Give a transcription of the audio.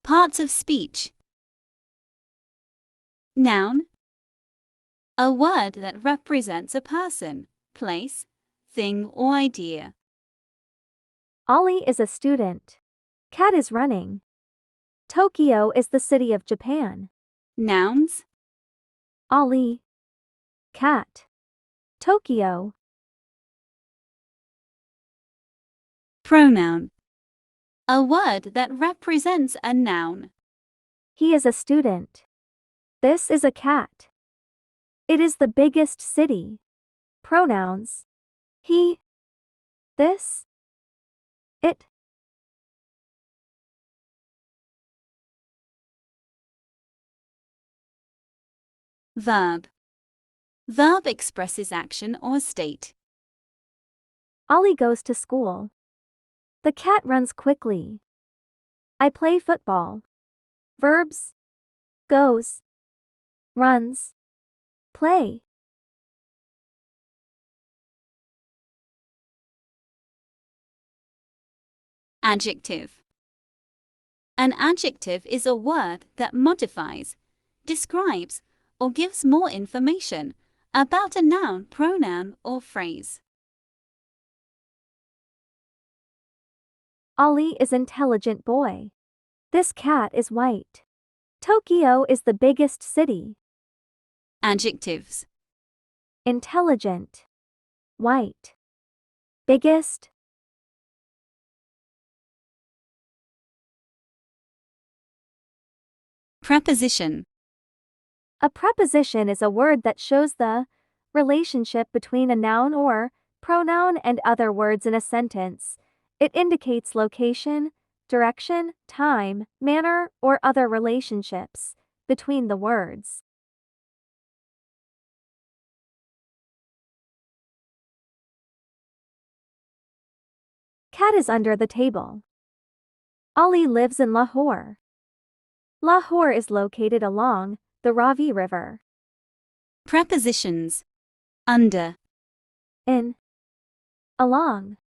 Parts of speech. Noun. A word that represents a person, place, thing or idea. Ollie is a student. Cat is running. Tokyo is the city of Japan. Nouns. Ollie. Cat. Tokyo. Pronoun. A word that represents a noun. He is a student. This is a cat. It is the biggest city. Pronouns. He. This. It. Verb. Verb expresses action or state. Ollie goes to school. The cat runs quickly. I play football. Verbs. Goes. Runs. Play. Adjective. An adjective is a word that modifies, describes, or gives more information about a noun, pronoun, or phrase. Ollie is intelligent boy. This cat is white. Tokyo is the biggest city. Adjectives. Intelligent. White. Biggest. Preposition. A preposition is a word that shows the relationship between a noun or pronoun and other words in a sentence. It indicates location, direction, time, manner, or other relationships between the words. Cat is under the table. Ollie lives in Lahore. Lahore is located along the Ravi River. Prepositions. Under. In. Along.